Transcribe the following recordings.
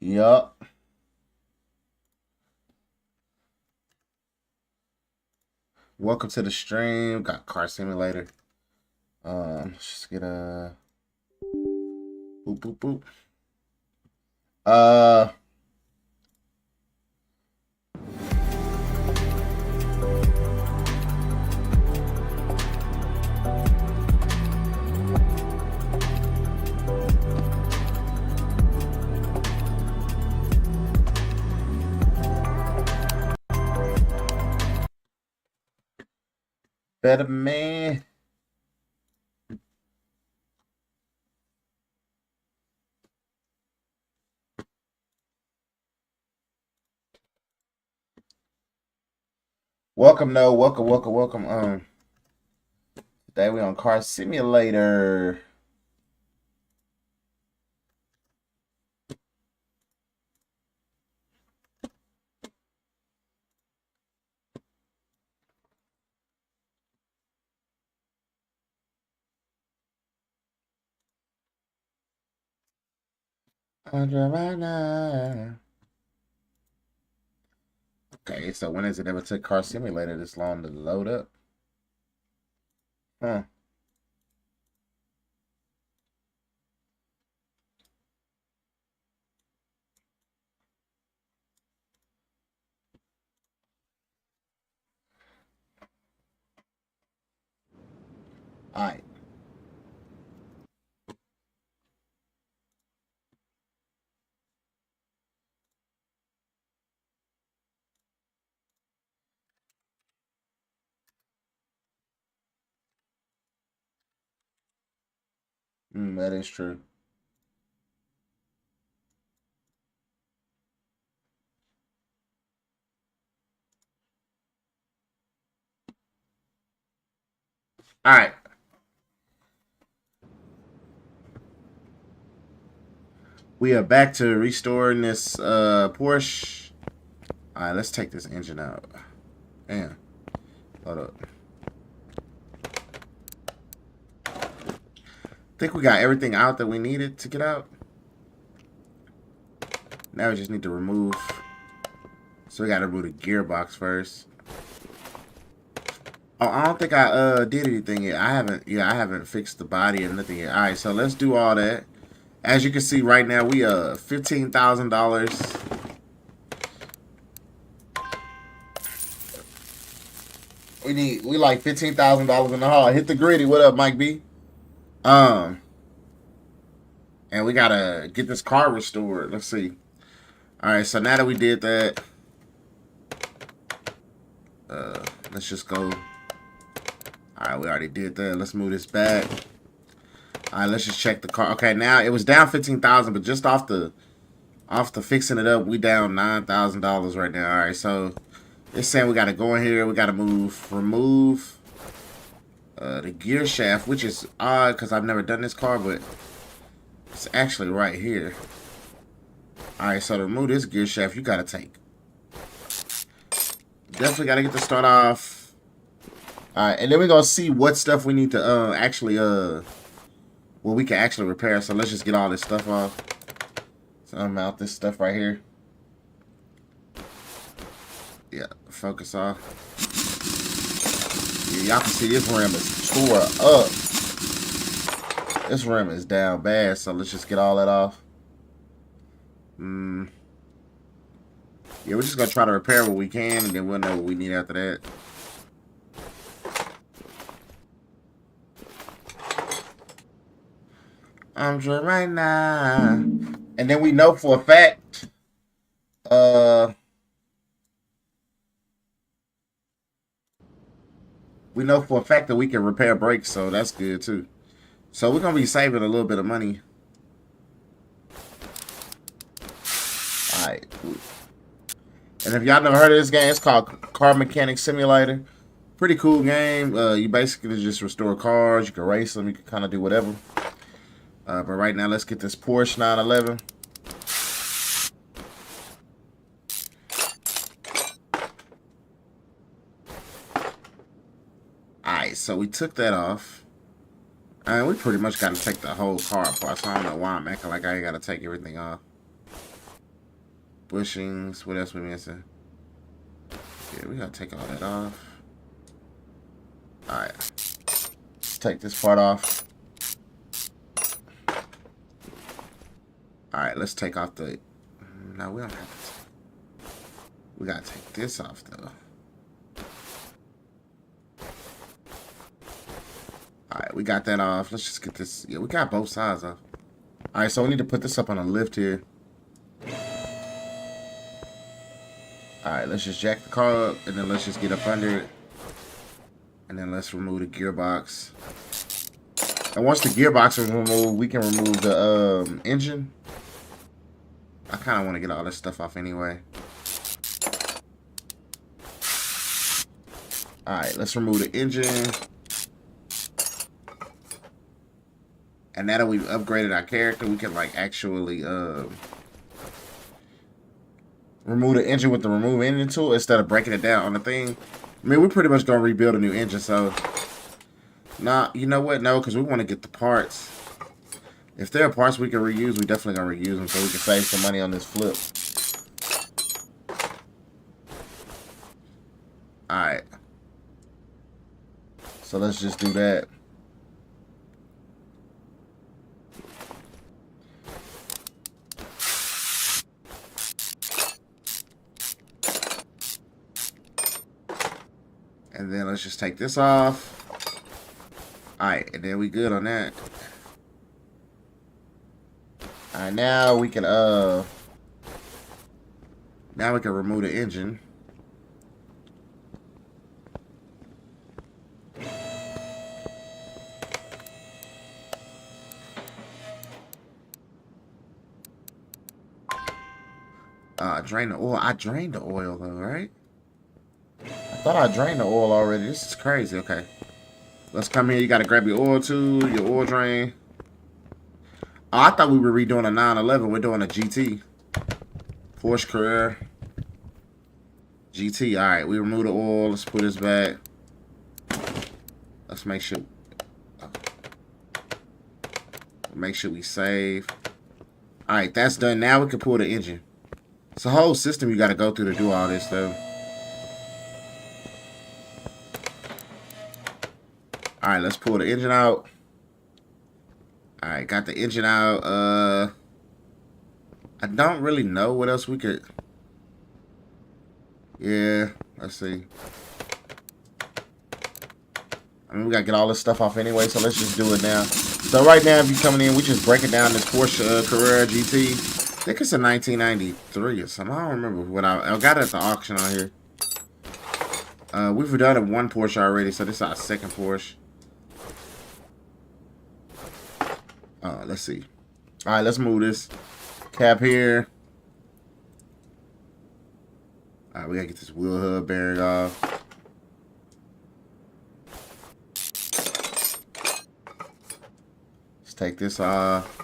Yup. Welcome to the stream. Got car simulator. Let's just get a boop boop boop. Uh Better man. Welcome, no, welcome. Today we on car simulator. Okay, so when has it ever took car simulator this long to load up? Huh. Alright. That is true. Alright. We are back to restoring this Porsche. Alright, let's take this engine out. Damn. Hold up. Think we got everything out that we needed to get out. Now we just need to remove. So we got to remove the gearbox first. Oh, I don't think I did anything yet. I haven't fixed the body or nothing yet. All right, so let's do all that. As you can see right now, we $15,000. We like $15,000 in the haul. Hit the gritty. What up, Mike B? And we gotta get this car restored. Let's see. All right, so now that we did that, let's just go. All right, we already did that. Let's move this back. All right, let's just check the car. Okay, now it was down 15,000, but just off the fixing it up, we down $9,000 right now. All right, so it's saying we got to go in here. We got to remove the gear shaft, which is odd because I've never done this car, but it's actually right here. All right, so to remove this gear shaft, you got to take. Definitely got to get the start off. All right, and then we're going to see what stuff we need to actually, well, we can actually repair. So let's just get all this stuff off. So unmount this stuff right here. Yeah, focus off. Yeah, y'all can see this rim is tore up. This rim is down bad, so let's just get all that off. Yeah, we're just going to try to repair what we can, and then we'll know what we need after that. I'm sure right now. And then we know for a fact, we know for a fact that we can repair brakes, so that's good too. So we're gonna be saving a little bit of money. Alright. And if y'all never heard of this game, it's called Car Mechanic Simulator. Pretty cool game. You basically just restore cars, you can race them, you can kind of do whatever. But right now, let's get this Porsche 911. Alright, so we took that off. And we pretty much got to take the whole car apart, so I don't know why I'm acting like I ain't got to take everything off. Bushings. What else we missing? Yeah, we gotta take all that off. Alright. Let's take this part off. Alright, let's take off the... No, we don't have to. We gotta take this off, though. Alright, we got that off. Let's just get this... Yeah, we got both sides off. Alright, so we need to put this up on a lift here. Alright, let's just jack the car up, and then let's just get up under it. And then let's remove the gearbox. And once the gearbox is removed, we can remove the engine. I kind of want to get all this stuff off anyway. Alright, let's remove the engine. And now that we've upgraded our character, we can like actually remove the engine with the remove engine tool instead of breaking it down on the thing. I mean, we're pretty much going to rebuild a new engine, so... Nah, you know what? No, because we want to get the parts. If there are parts we can reuse, we definitely going to reuse them so we can save some money on this flip. Alright. So let's just do that. And then let's just take this off. Alright, and then we good on that. Alright, now we can remove the engine. Drain the oil. I drained the oil though, right? I thought I drained the oil already. This is crazy. Okay. Let's come here. You got to grab your oil too, your oil drain. Oh, I thought we were redoing a 911. We're doing a GT. Porsche Carrera. GT. All right. We remove the oil. Let's put this back. Let's make sure. Make sure we save. All right. That's done. Now we can pull the engine. It's a whole system you got to go through to do all this though. Alright, let's pull the engine out. Alright, got the engine out. I don't really know what else we could... Yeah, let's see. I mean, we gotta get all this stuff off anyway, so let's just do it now. So right now, if you're coming in, we just breaking down this Porsche Carrera GT. I think it's a 1993 or something. I don't remember what I got it at the auction on here. We've done it one Porsche already, so this is our second Porsche. Let's see. All right, let's move this cap here. All right, we gotta get this wheel hub bearing off. Let's take this off.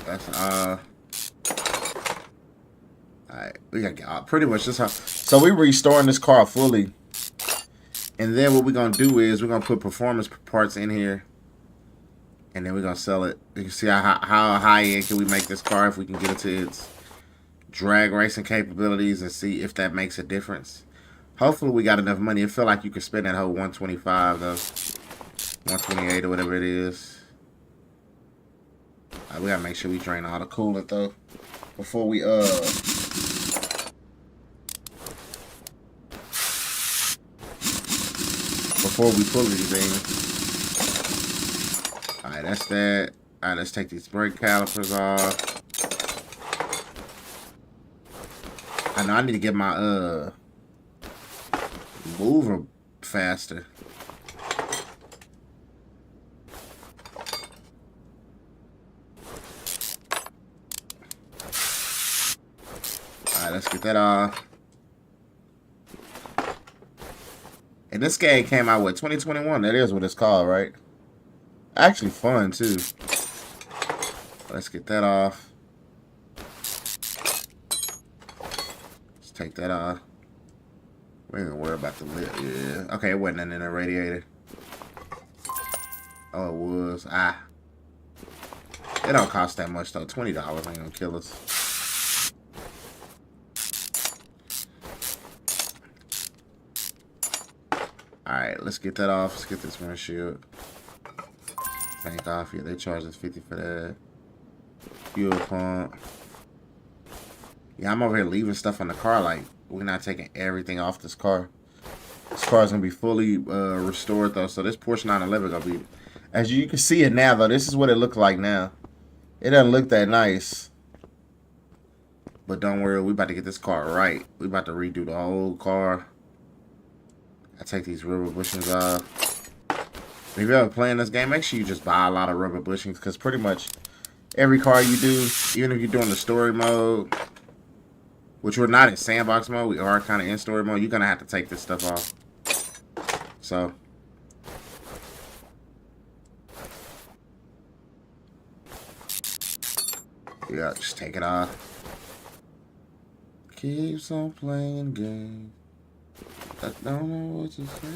That's all right, we gotta get pretty much this off. So we're restoring this car fully, and then what we're gonna do is we're gonna put performance parts in here. And then we're going to sell it. You can see how high-end can we make this car if we can get it to its drag racing capabilities and see if that makes a difference. Hopefully we got enough money. It feel like you could spend that whole 125 though. 128 or whatever it is. We got to make sure we drain all the coolant though. Before we pull anything. Alright, that's that. Alright, let's take these brake calipers off. I know I need to get my mover faster. Alright, let's get that off. And this game came out with 2021. That is what it's called, right? Actually fun too. Let's get that off. Let's take that off. We ain't gonna worry about the lid. Yeah. Okay, it wasn't nothing in the radiator. Oh, it was. It don't cost that much though. $20 ain't gonna kill us. Alright, let's get that off. Let's get this windshield. Tank off. Yeah, they charge us 50 for that. Fuel pump. Yeah, I'm over here leaving stuff on the car. Like, we're not taking everything off this car. This car is going to be fully restored, though. So this Porsche 911 going to be... As you can see it now, though, this is what it looks like now. It doesn't look that nice. But don't worry, we about to get this car right. We about to redo the whole car. I take these rubber bushings off. If you're ever playing this game, make sure you just buy a lot of rubber bushings. Because pretty much every car you do, even if you're doing the story mode, which we're not in sandbox mode, we are kind of in story mode, you're going to have to take this stuff off. So... yeah, just take it off. Keeps on playing games. I don't know what to say.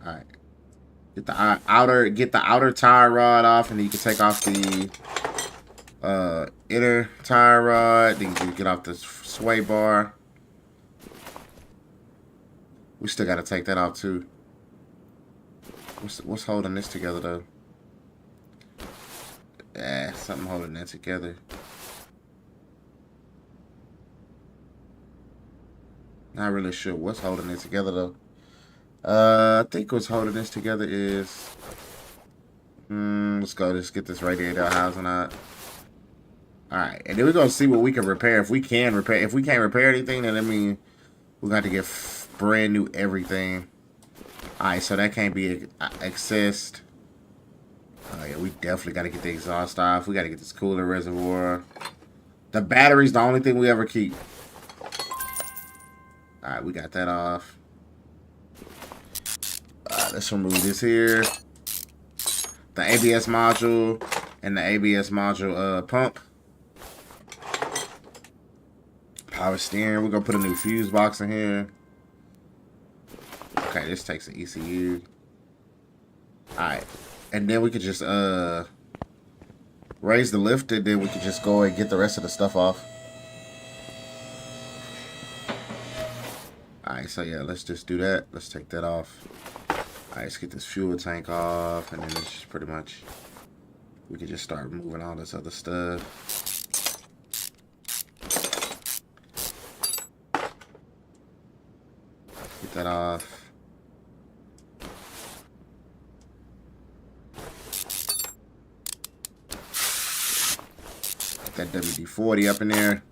Alright. Get the outer tire rod off, and then you can take off the inner tire rod. Then you can get off the sway bar. We still gotta take that off too. What's holding this together though? Yeah, something holding that together. Not really sure what's holding it together though. I think what's holding this together is let's go. Let's get this radiator housing out. Alright, and then we're gonna see what we can repair. If we can repair, if we can't repair anything, then I mean we're gonna have to get brand new everything. Alright, so that can't be accessed. Oh yeah, we definitely gotta get the exhaust off. We gotta get this cooler reservoir. The battery's the only thing we ever keep. Alright, we got that off. Let's remove this here. The ABS module and the ABS module pump. Power steering. We're gonna put a new fuse box in here. Okay, this takes an ECU. Alright. And then we could just raise the lift, and then we could just go and get the rest of the stuff off. Alright, so yeah, let's just do that. Let's take that off. Alright, let's get this fuel tank off, and then it's just pretty much, we can just start moving all this other stuff. Get that off. That WD-40 up in there.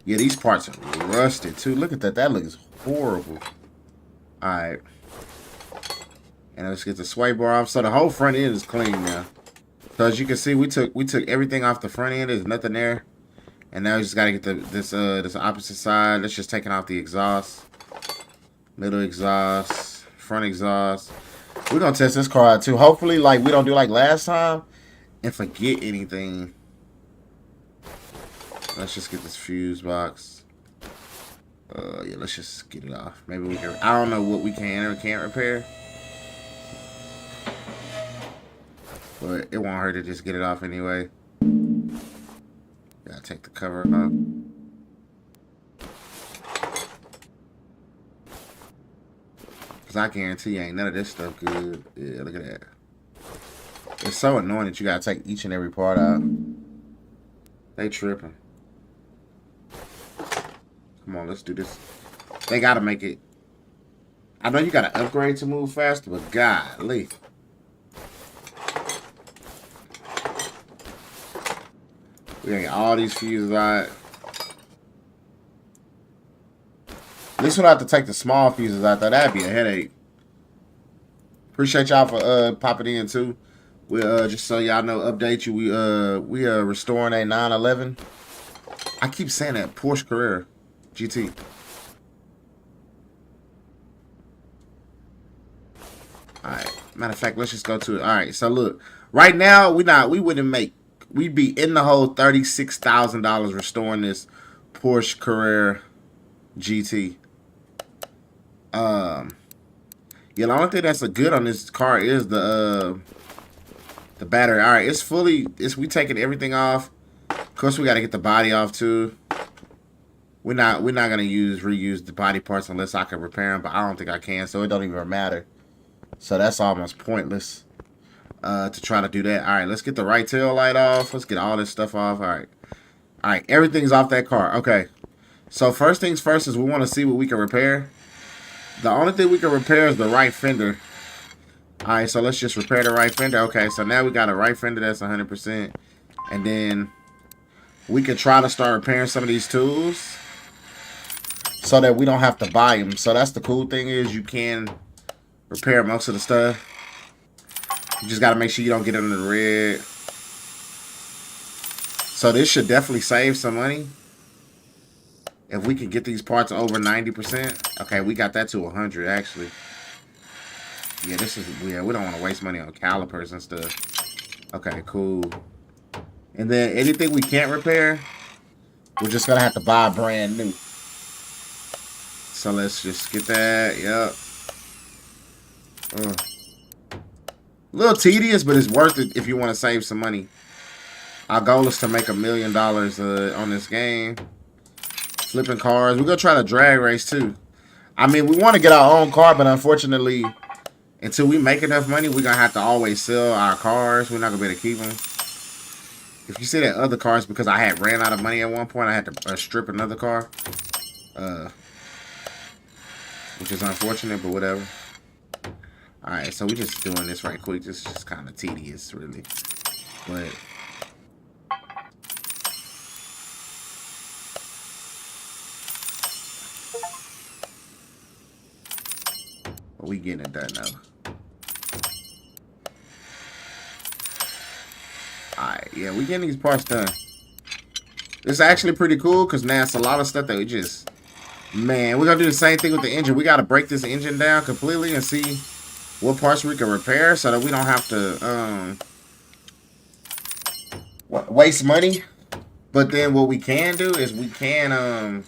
Yeah, these parts are rusted too. Look at that. That looks horrible. Alright. And let's get the sway bar off. So the whole front end is clean now. So as you can see, we took everything off the front end. There's nothing there. And now we just gotta get this opposite side. Let's just take off the exhaust. Middle exhaust. Front exhaust. We're gonna test this car out too. Hopefully, like we don't do like last time and forget anything. Let's just get this fuse box. Yeah, let's just get it off. Maybe we can. I don't know what we can or can't repair, but it won't hurt to just get it off anyway. Gotta take the cover off. Cause I guarantee you ain't none of this stuff good. Yeah, look at that. It's so annoying that you gotta take each and every part out. They tripping. Come on, let's do this. They gotta make it. I know you gotta upgrade to move faster, but golly. We gotta get all these fuses out. At least we don't have to take the small fuses out there. That'd be a headache. Appreciate y'all for popping in too. We just so y'all know, update you. We are restoring a 911. I keep saying that Porsche Carrera GT. Alright. Matter of fact, let's just go to it. Alright, so look. Right now, we'd be in the hole $36,000 restoring this Porsche Carrera GT. Yeah, the only thing that's good on this car is the battery. Alright, it's fully, we taking everything off. Of course, we gotta get the body off too. we're not gonna reuse the body parts unless I can repair them, but I don't think I can, so it don't even matter. So that's almost pointless to try to do that. All right, let's get the right tail light off. Let's get all this stuff off. All right, everything's off that car. Okay, so first things first is we want to see what we can repair. The only thing we can repair is the right fender. All right, so let's just repair the right fender. Okay, so now we got a right fender that's 100%, and then we can try to start repairing some of these tools so that we don't have to buy them. So that's the cool thing, is you can repair most of the stuff. You just got to make sure you don't get under the red. So this should definitely save some money if we can get these parts over 90%. Okay, we got that to 100 actually. Yeah, this is weird. We don't want to waste money on calipers and stuff. Okay, cool. And then anything we can't repair, we're just gonna have to buy brand new. So let's just get that. Yep. A little tedious, but it's worth it if you want to save some money. Our goal is to make $1 million on this game. Flipping cars. We're gonna try to drag race too. I mean, we want to get our own car, but unfortunately, until we make enough money, we're gonna have to always sell our cars. We're not gonna be able to keep them. If you see that other cars, because I had ran out of money at one point, I had to strip another car. Which is unfortunate, but whatever. Alright, so we're just doing this right quick. This is just kind of tedious, really. But we getting it done now. Alright, yeah, we getting these parts done. This is actually pretty cool because now it's a lot of stuff that we just... Man, we're going to do the same thing with the engine. We got to break this engine down completely and see what parts we can repair so that we don't have to waste money. But then what we can do is we can...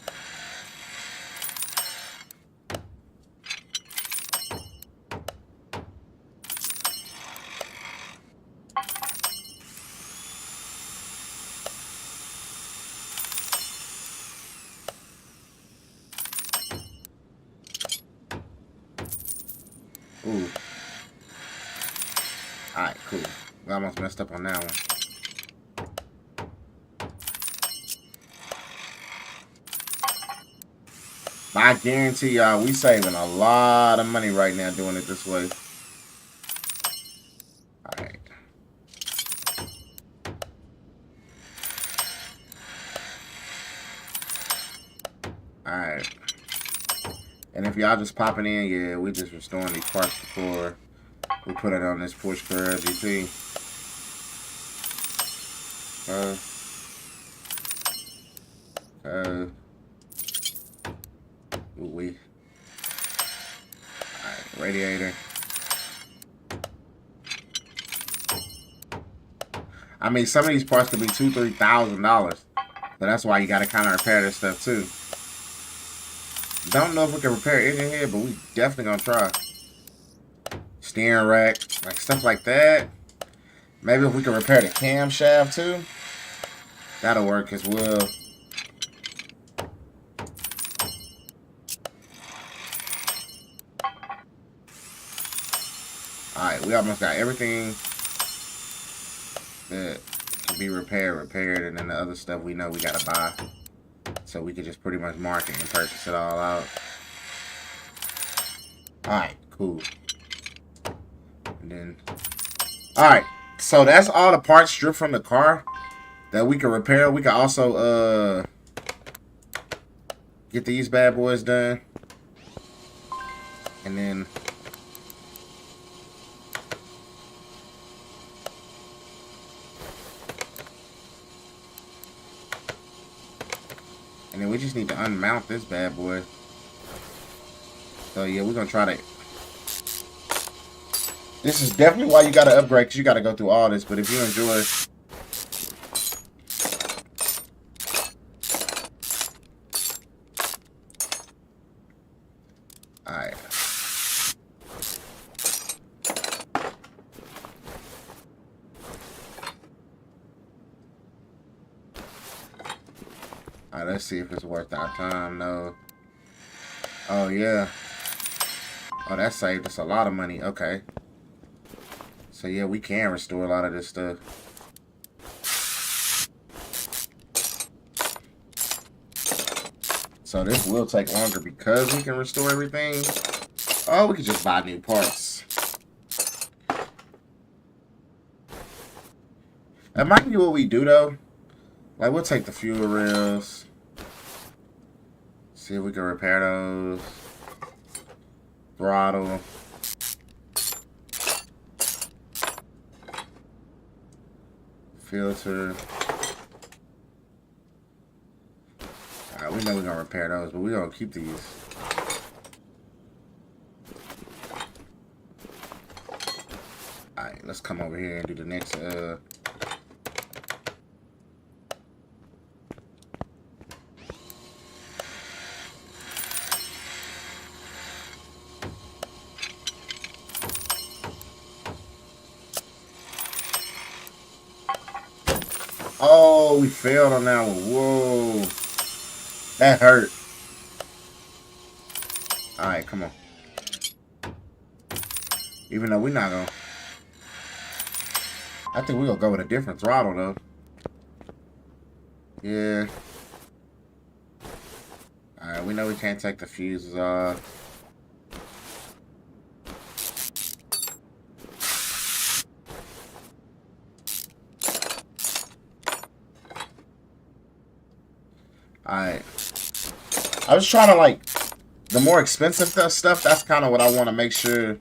Ooh. Alright, cool. We almost messed up on that one. I guarantee y'all, we saving a lot of money right now doing it this way. Alright. Alright. And if y'all just popping in, yeah, we just restoring these parts before we put it on this Porsche Carrera GT. Alright, radiator. I mean, some of these parts could be $2,000-$3,000. So that's why you gotta kind of repair this stuff too. Don't know if we can repair engine head, but we definitely gonna try. Steering rack, like stuff like that. Maybe if we can repair the camshaft too, that'll work as well. Alright, we almost got everything that can be repaired, and then the other stuff we know we gotta buy. So we could just pretty much mark it and purchase it all out. Alright, cool. And then... Alright, so that's all the parts stripped from the car that we can repair. We can also get these bad boys done. And then... And then we just need to unmount this bad boy. So yeah, we're gonna try to... This is definitely why you gotta upgrade, because you gotta go through all this. But if you enjoy... Alright. Alright, let's see if it's worth our time. No. Oh, yeah. Oh, that saved us a lot of money. Okay. So, yeah, we can restore a lot of this stuff. So, this will take longer because we can restore everything. Oh, we can just buy new parts. That might be what we do, though. Like, we'll take the fuel rails. See if we can repair those. Throttle. Filter. Alright, we know we're gonna repair those, but we're gonna keep these. Alright, let's come over here and do the next Oh, we failed on that one. Whoa. That hurt. Alright, come on. Even though we're not gonna... I think we're gonna go with a different throttle, though. Yeah. Alright, we know we can't take the fuses off. Alright. I was trying to, like, the more expensive stuff, that's kind of what I want to make sure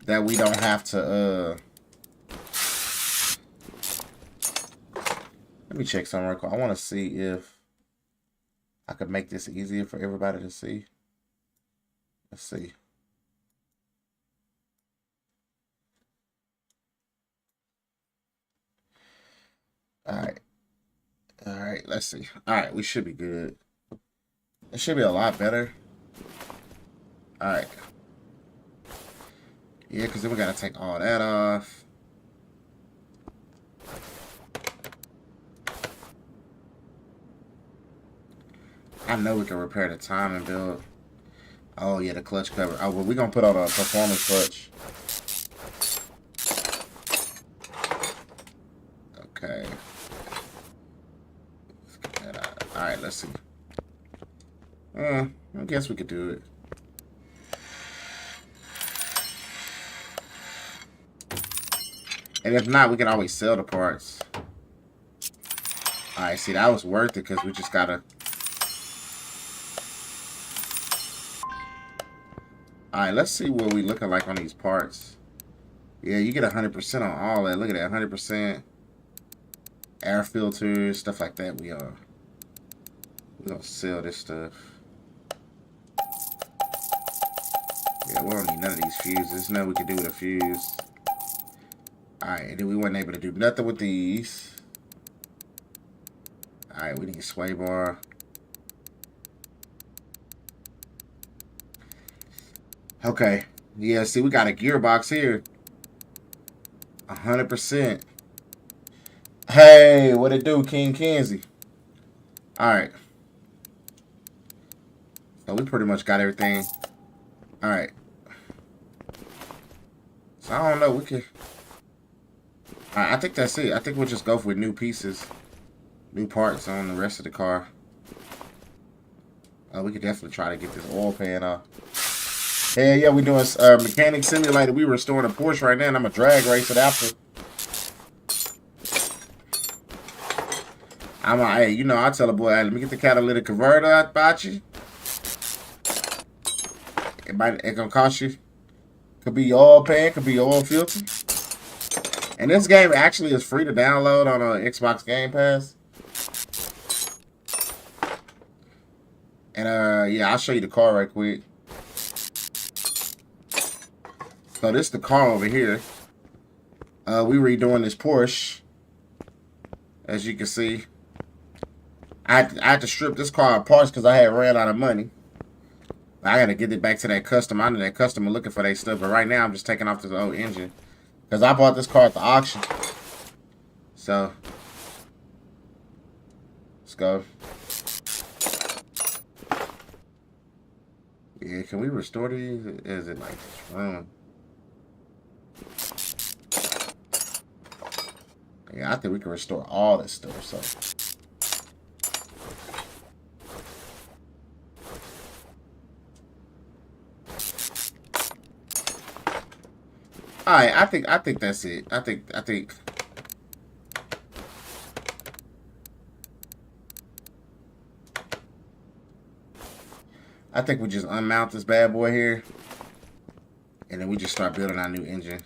that we don't have to, Let me check something real quick. I want to see if I could make this easier for everybody to see. Let's see. Alright. Alright, let's see. Alright, we should be good. It should be a lot better. Alright. Yeah, because then we got to take all that off. I know we can repair the timing belt. Oh, yeah, the clutch cover. Oh, well, we're going to put on a performance clutch. Okay. Alright, let's see. I guess we could do it. And if not, we can always sell the parts. Alright, see, that was worth it because we just gotta... Alright, let's see what we looking like on these parts. Yeah, you get 100% on all that. Look at that, 100%. Air filters, stuff like that. We're gonna sell this stuff. Yeah, we don't need none of these fuses. There's nothing we can do with a fuse. Alright, and then we weren't able to do nothing with these. Alright, we need a sway bar. Okay. Yeah, see, we got a gearbox here. 100%. Hey, what it do, King Kenzie? Alright. So we pretty much got everything. Alright. So I don't know, we could... Alright, I think that's it. I think we'll just go with new pieces. New parts on the rest of the car. We could definitely try to get this oil pan off. Hell yeah, we doing mechanic simulator. We restoring a Porsche right now, and I'm a drag race it after. Hey, you know, I tell a boy, hey, let me get the catalytic converter out about you. It gonna cost you. Could be your oil pan, could be your oil filter. And this game actually is free to download on Xbox Game Pass. And yeah, I'll show you the car right quick. So this is the car over here. We redoing this Porsche. As you can see. I had to strip this car of parts because I had ran out of money. I got to get it back to that customer. I know that customer looking for their stuff. But right now, I'm just taking off this old engine. Because I bought this car at the auction. So, let's go. Yeah, can we restore these? Is it like this room? Yeah, I think we can restore all this stuff, so. Alright, I think that's it. I think we just unmount this bad boy here. And then we just start building our new engine.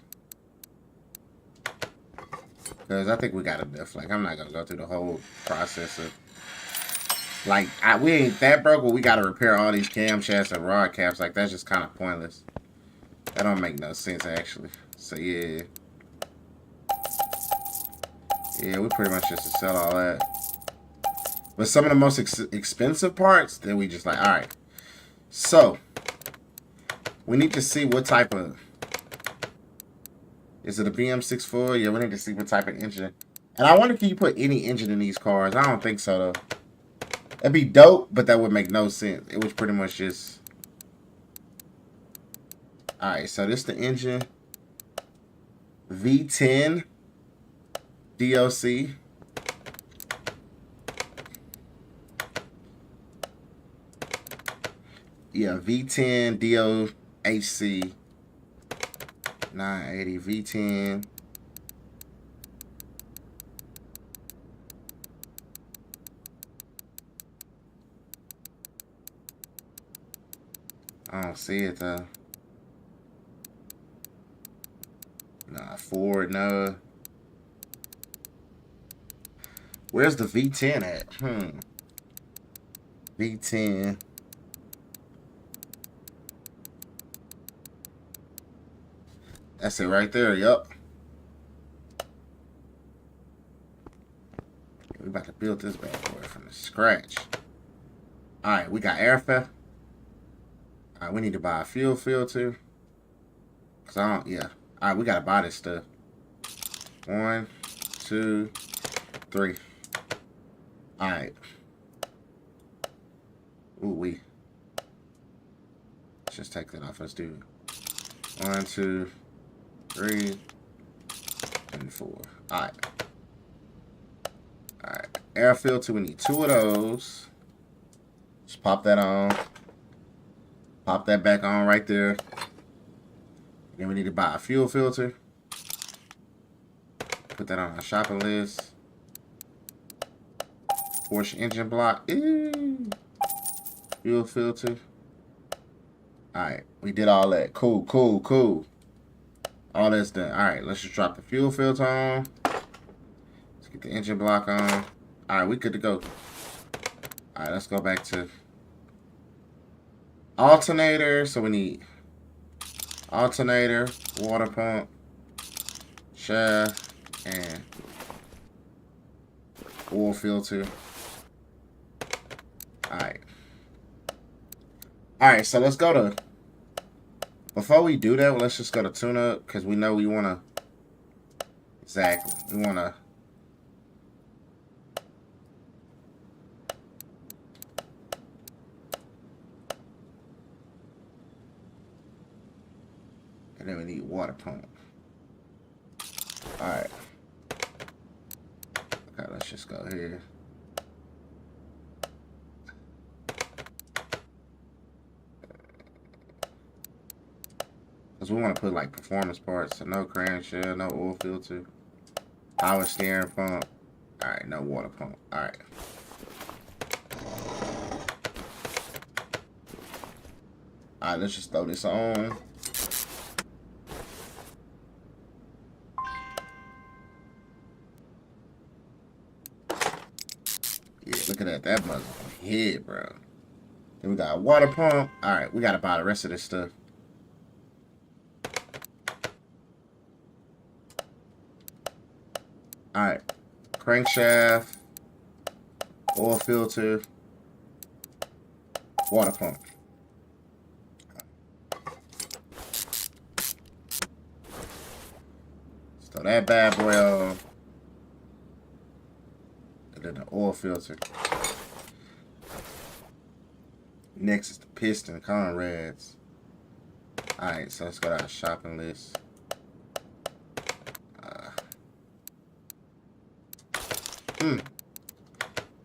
Because I think we got enough. Like, I'm not going to go through the whole process of... Like, we ain't that broke, but we got to repair all these camshafts and rod caps. Like, that's just kind of pointless. That don't make no sense, actually. So, yeah. Yeah, we pretty much just sell all that. But some of the most expensive parts, then we just like, alright. So, we need to see what type of... Is it a BM64? Yeah, we need to see what type of engine. And I wonder if you can put any engine in these cars. I don't think so, though. It'd be dope, but that would make no sense. It was pretty much just... Alright, so this is the engine. V10 DOC. Yeah, V10 DOHC 980 V10. I don't see it though. Nah, Ford, no. Where's the V10 at? V10. That's it right there, yup. We about to build this bad boy from the scratch. Alright, we got airfare. Alright, we need to buy a fuel filter. Cause I don't, yeah. Alright, we gotta buy this stuff. 1, 2, 3. Alright. Ooh, let's just take that off. Let's do 1, 2, 3, and 4. Alright. Alright. Air filter, we need 2 of those. Just pop that on. Pop that back on right there. Then we need to buy a fuel filter. Put that on our shopping list. Porsche engine block. Ew. Fuel filter. Alright, we did all that. Cool, cool, cool. All that's done. Alright, let's just drop the fuel filter on. Let's get the engine block on. Alright, we good to go. Alright, let's go back to alternator. So we need alternator, water pump, shaft, and oil filter. Alright. Alright, so let's go to... Before we do that, let's just go to tune-up, because we know we want to... Exactly. We want to... And then we need water pump. Alright. Okay, let's just go here. Because we want to put like performance parts. So no cranshell, no oil filter. Power steering pump. Alright, no water pump. Alright. Alright, let's just throw this on. Yeah, look at that. That must hit, bro. Then we got a water pump. Alright, we got to buy the rest of this stuff. Alright. Crankshaft. Oil filter. Water pump. So that bad boy on. And then the oil filter. Next is the piston Conrads. Alright, so let's go to our shopping list.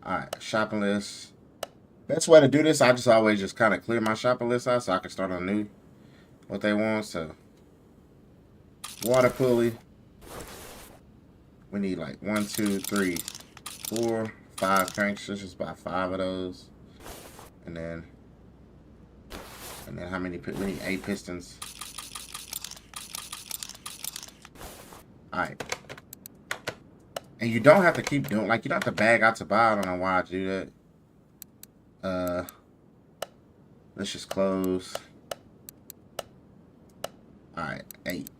Alright, shopping list. Best way to do this, I just always just kind of clear my shopping list out so I can start on new what they want. So, water pulley. We need like 1, 2, 3, 4, 5 cranks. Let's just buy 5 of those. And then how many? We need 8 pistons. Alright. And you don't have to keep doing, like, you don't have to bag out to buy. I don't know why I do that. Let's just close. Alright, 8.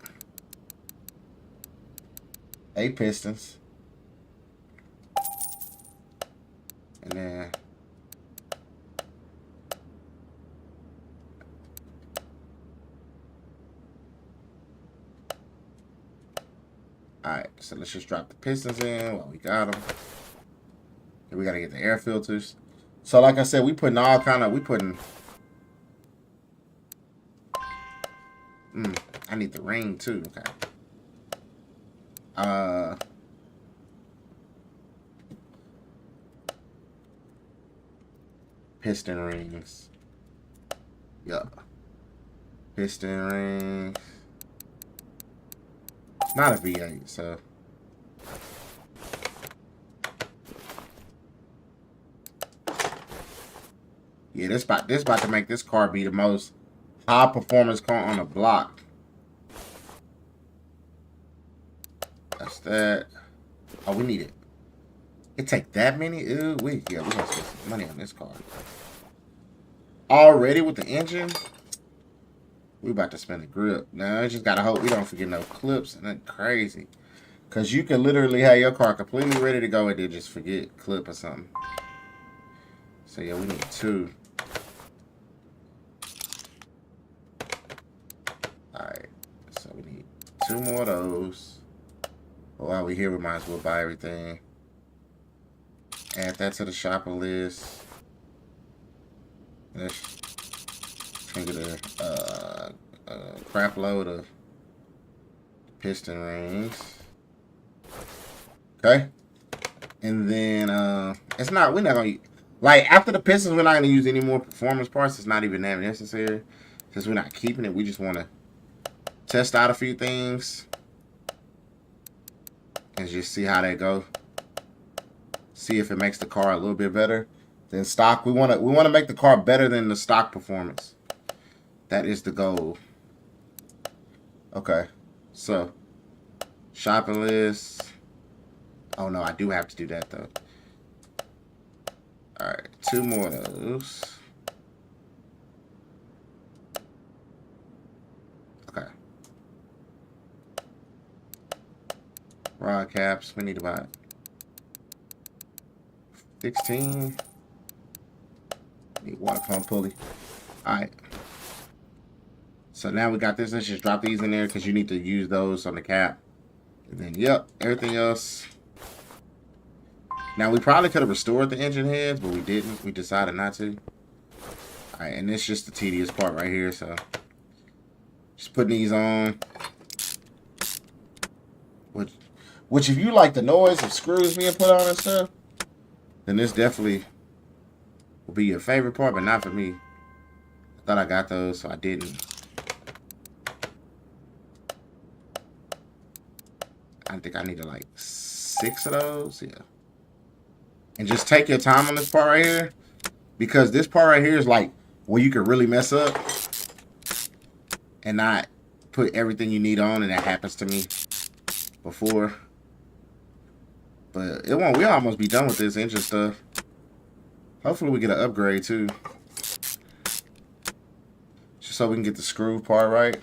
8 pistons. And then alright, so let's just drop the pistons in while we got them. And we gotta get the air filters. So like I said, we putting all kind of, I need the ring too. Okay. Piston rings. Yup. Piston rings. It's not a V8, so. Yeah, this about to make this car be the most high performance car on the block. That's that. Oh, we need it. It take that many? Ooh, we're gonna spend some money on this car. Already with the engine? We about to spend a grip. Now, I just gotta hope we don't forget no clips and that's crazy. Cause you can literally have your car completely ready to go and then just forget clip or something. So yeah, we need 2. Alright. So we need 2 more of those. But while we're here, we might as well buy everything. Add that to the shopping list. Let's get a crap load of piston rings. Okay. And then we're not gonna, like, after the pistons, we're not gonna use any more performance parts. It's not even that necessary. Since we're not keeping it, we just wanna test out a few things and just see how they go. See if it makes the car a little bit better than stock. We wanna make the car better than the stock performance. That is the goal. Okay, so shopping list. Oh no, I do have to do that though. All right, 2 more of those. Okay. Rod caps. We need about 16. Need water pump pulley. Alright. So now we got this. Let's just drop these in there because you need to use those on the cap. And then, yep, everything else. Now, we probably could have restored the engine heads, but we didn't. We decided not to. Alright, and it's just the tedious part right here. So, just putting these on. Which if you like the noise of screws being put on and stuff, then this definitely will be your favorite part, but not for me. I thought I got those, so I didn't. I think I needed like 6 of those, yeah. And just take your time on this part right here, because this part right here is like where you could really mess up and not put everything you need on, and that happens to me before. But it won't. We'll almost be done with this engine stuff. Hopefully we get an upgrade too. Just so we can get the screw part right.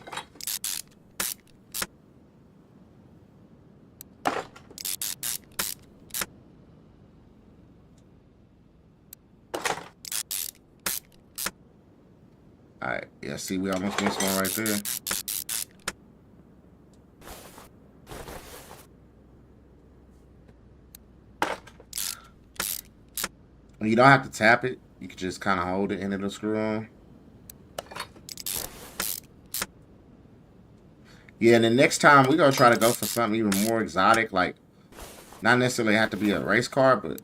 Alright, yeah, see, we almost missed one right there. You don't have to tap it. You can just kind of hold it and it'll screw on. Yeah, and the next time we're going to try to go for something even more exotic. Like, not necessarily have to be a race car, but...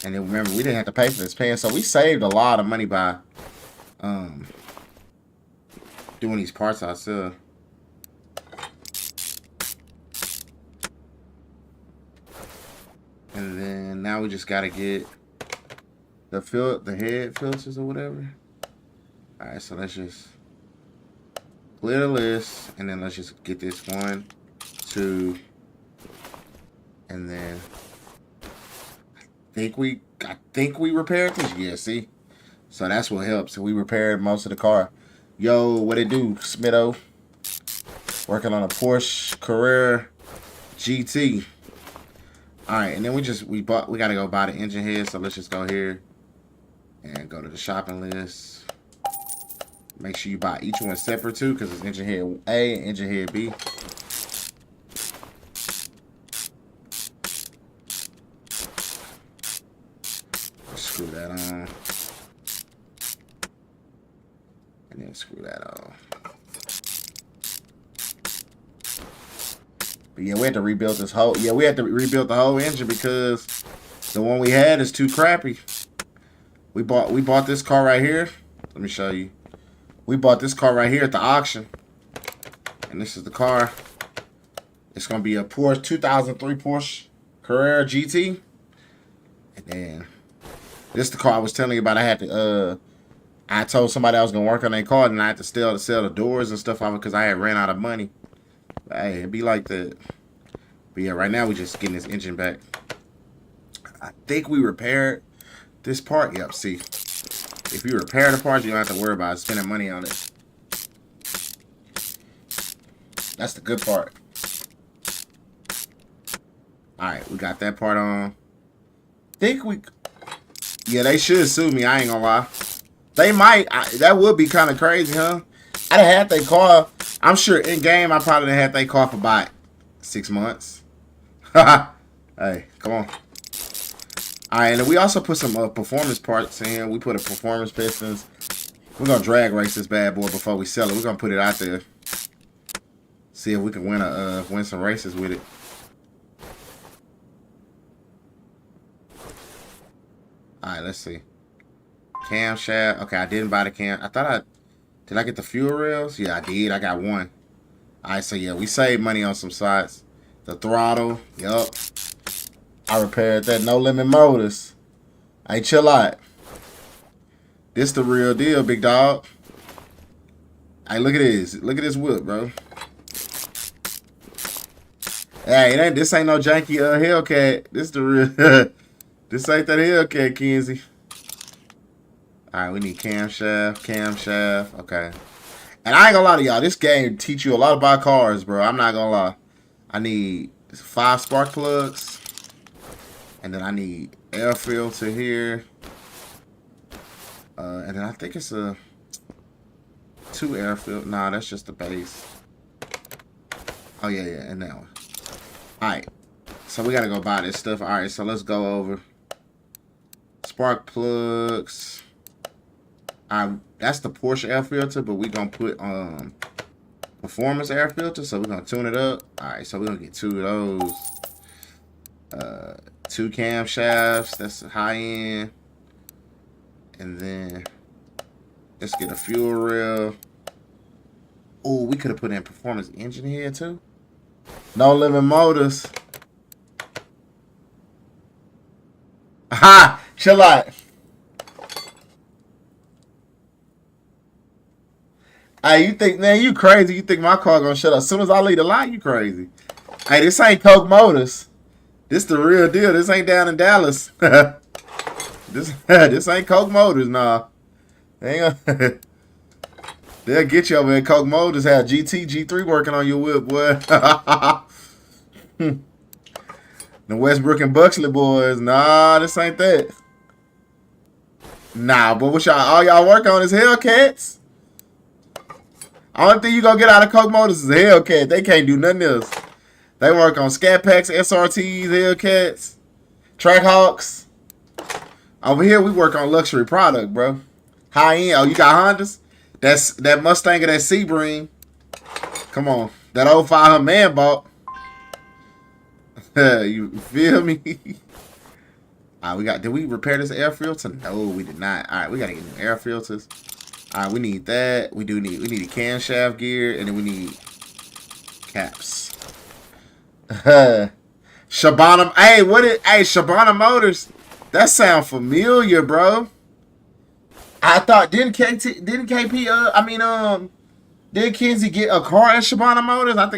And then remember, we didn't have to pay for this pan. So we saved a lot of money by doing these parts ourselves. And then now we just got to get the head filters or whatever. Alright, so let's just clear the list, and then let's just get this 1, 2, and then I think we repaired this. Yeah, see, so that's what helps. So we repaired most of the car. Yo, what it do, Smitto? Working on a Porsche Carrera GT. All right, and then we gotta go buy the engine head. So let's just go here and go to the shopping list. Make sure you buy each one separate too, because it's engine head A and engine head B. Screw that on. And then screw that on. But yeah, we had to rebuild this whole... Yeah, we had to rebuild the whole engine because the one we had is too crappy. We bought this car right here. Let me show you. We bought this car right here at the auction. And this is the car. It's going to be a Porsche 2003 Porsche Carrera GT. And then this is the car I was telling you about. I had to I told somebody I was going to work on their car, and I had to sell the doors and stuff off it because I had ran out of money. But hey, it'd be like that. But yeah, right now we're just getting this engine back. I think we repaired this part. Yep, see. If you repair the parts, you don't have to worry about spending money on it. That's the good part. Alright, we got that part on. Yeah, they should sue me, I ain't gonna lie. They might. That would be kind of crazy, huh? I done had their car. I'm sure in game I probably done had their car for about 6 months. Hey, come on. Alright, and then we also put some performance parts in here. We put a performance pistons. We're going to drag race this bad boy before we sell it. We're going to put it out there. See if we can win some races with it. Alright, let's see. Camshaft. Okay, I didn't buy the cam. Did I get the fuel rails? Yeah, I did. I got one. Alright, so yeah, we saved money on some sides. The throttle. Yup. I repaired that No Limit Motors. Hey, chill out. This the real deal, big dog. Hey, look at this. Look at this whip, bro. Hey, this ain't no janky Hellcat. This the real. This ain't that Hellcat, Kenzie. Alright, we need camshaft. Okay. And I ain't gonna lie to y'all. This game teach you a lot about cars, bro. I'm not gonna lie. I need 5 spark plugs. And then I need air filter here. And then I think it's a 2 air filter. Nah, that's just the base. Oh, yeah, and that one. Alright. So we gotta go buy this stuff. Alright, so let's go over. Spark plugs. That's the Porsche air filter, but we gonna put performance air filter. So we're gonna tune it up. Alright, so we're gonna get 2 of those. 2 camshafts, that's high end. And then let's get a fuel rail. Oh, we could have put in performance engine here too. No Limit Motors. Ha! Chill out. Hey, you think, man, you crazy. You think my car gonna shut up as soon as I leave the lot? You crazy. Hey, this ain't Coke Motors. This the real deal. This ain't down in Dallas. This ain't Coke Motors, nah. They'll get you over at Coke Motors. Have GT, G3 working on your whip, boy. The Westbrook and Buxley boys. Nah, this ain't that. Nah, but what all y'all work on is Hellcats. Only thing you gonna get out of Coke Motors is a Hellcat. They can't do nothing else. They work on Scat Packs, SRTs, Hellcats, Trackhawks. Over here, we work on luxury product, bro. High end. Oh, you got Hondas? That's that Mustang and that Sebring. Come on. That old 500 man bought. You feel me? We got. Did we repair this air filter? No, we did not. All right, we gotta get new air filters. All right, we need that. We need a camshaft gear, and then we need caps. Shabana. Hey, Hey, Shabana Motors. That sound familiar, bro. I thought didn't KP? Did Kenzie get a car at Shabana Motors? I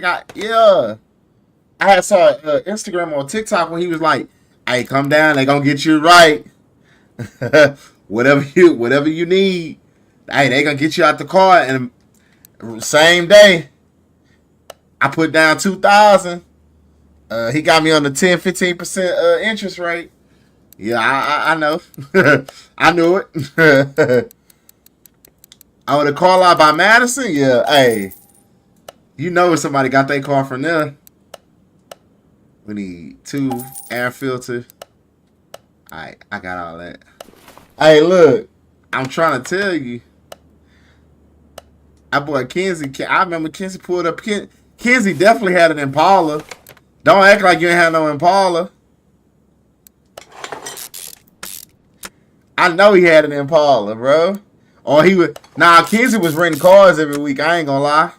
had saw Instagram or TikTok when he was like, "Hey, come down. They gonna get you right. whatever you need. Hey, they gonna get you out the car." And same day, I put down 2,000. He got me on the 10-15% interest rate. Yeah, I know. I knew it. Oh, the car lot by Madison? Yeah, hey. You know if somebody got their car from there. We need 2 air filters. Alright, I got all that. Hey, look. I'm trying to tell you. That boy Kenzie, I remember Kenzie pulled up. Kenzie definitely had an Impala. Don't act like you ain't had no Impala. I know he had an Impala, bro. Or he would. Nah, Kenzie was renting cars every week. I ain't gonna lie.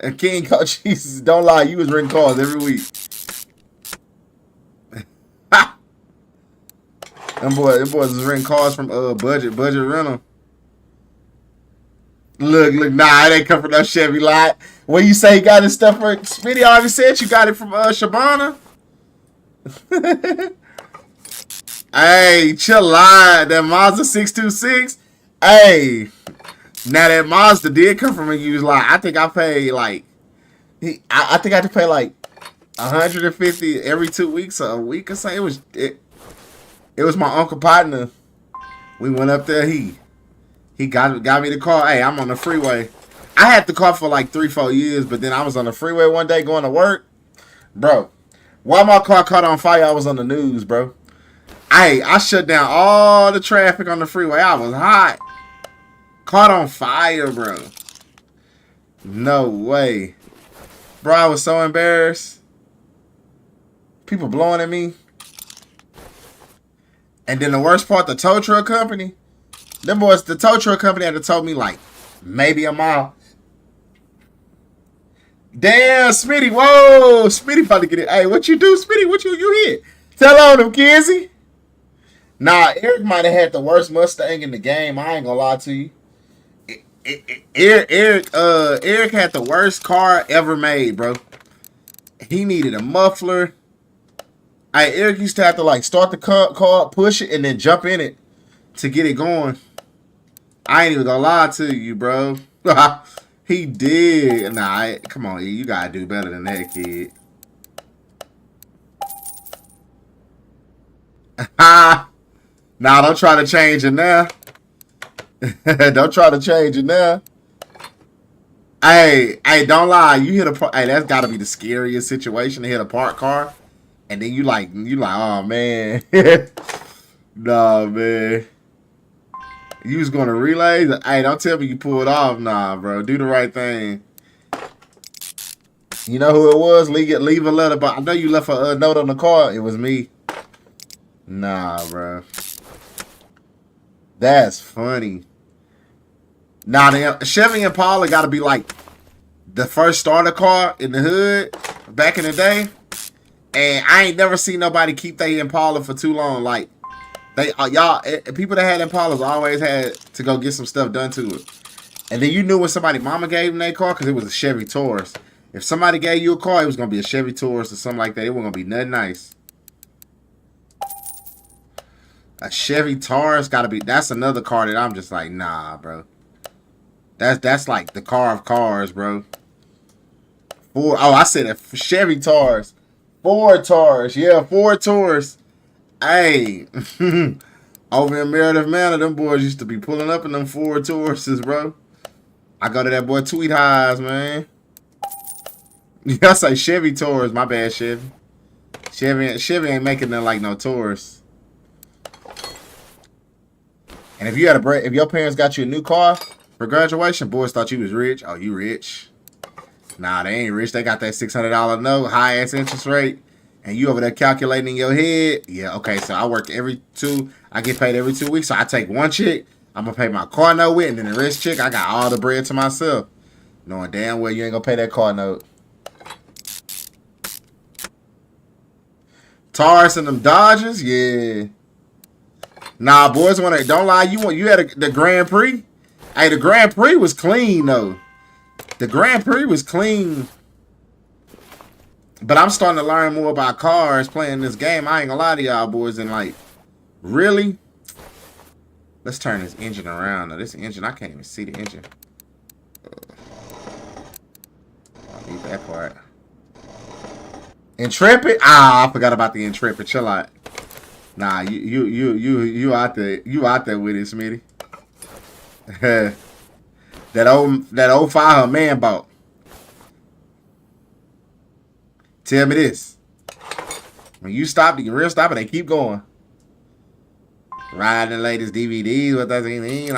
And King Coach Jesus, don't lie. You was renting cars every week. Them boys was renting cars from budget rental. Look, nah, it ain't come from no Chevy lot. When you say you got his stuff from Smitty already said you got it from Shabana. Hey, chill out. That Mazda 626. Hey, now that Mazda did come from a used lot. I think I paid like, I think I had to pay like 150 every 2 weeks or a week or something. It was my uncle partner. We went up there. He got me the car. Hey, I'm on the freeway. I had the car for like 3-4 years, but then I was on the freeway one day going to work, bro. While my car caught on fire, I was on the news, bro. I shut down all the traffic on the freeway. I was hot. Caught on fire, bro. No way. Bro, I was so embarrassed. People blowing at me. And then the worst part, the tow truck company. The tow truck company had to tow me like maybe a mile. Damn, Smitty. Whoa. Smitty about to get it. Hey, what you do, Smitty? What you hit? Tell on him, Kenzie. Nah, Eric might have had the worst Mustang in the game. I ain't gonna lie to you. Eric had the worst car ever made, bro. He needed a muffler. Eric used to have to like start the car, push it, and then jump in it to get it going. I ain't even gonna lie to you, bro. He did. Nah, come on, you gotta do better than that, kid. Nah, don't try to change it now. Don't try to change it now. Hey, don't lie. You hit a. Hey, that's got to be the scariest situation to hit a parked car, and then you like, oh man, nah, man. You was gonna relay. Hey, don't tell me you pulled off. Nah, bro. Do the right thing. You know who it was? Leave a letter. But I know you left a note on the car. It was me. Nah, bro. That's funny. Nah, the Chevy Impala got to be like the first starter car in the hood back in the day. And I ain't never seen nobody keep their Impala for too long. Like, people that had Impalas always had to go get some stuff done to it. And then you knew when somebody mama gave them their car because it was a Chevy Taurus. If somebody gave you a car, it was going to be a Chevy Taurus or something like that. It wasn't going to be nothing nice. A Chevy Taurus got to be... That's another car that I'm just like, nah, bro. That's like the car of cars, bro. I said a Chevy Taurus. Ford Taurus. Yeah, Ford Taurus. Hey. Over in Meredith Manor, them boys used to be pulling up in them Ford Tauruses, bro. I go to that boy Tweet Highs, man. I say Chevy Taurus. My bad, Chevy. Chevy ain't making nothing like no Taurus. And if you had if your parents got you a new car for graduation, boys thought you was rich. Oh, you rich? Nah, they ain't rich. They got that $600 note, high ass interest rate, and you over there calculating in your head. Yeah, okay. So I work I get paid every 2 weeks. So I take one chick, I'm gonna pay my car note with, and then the rest chick, I got all the bread to myself, knowing damn well you ain't gonna pay that car note. Taurus and them Dodgers, yeah. Nah, boys, don't lie. You had the Grand Prix. Hey, the Grand Prix was clean though. The Grand Prix was clean. But I'm starting to learn more about cars playing this game. I ain't gonna lie to y'all boys, and like, really? Let's turn this engine around. Now, this engine, I can't even see the engine. I'll leave that part. Intrepid? Ah, I forgot about the Intrepid. Chill out. Nah, you out there with it, Smitty. that old fire man bought. Tell me this. When you stop, you real stop it, they keep going. Riding the latest DVDs, what does it mean?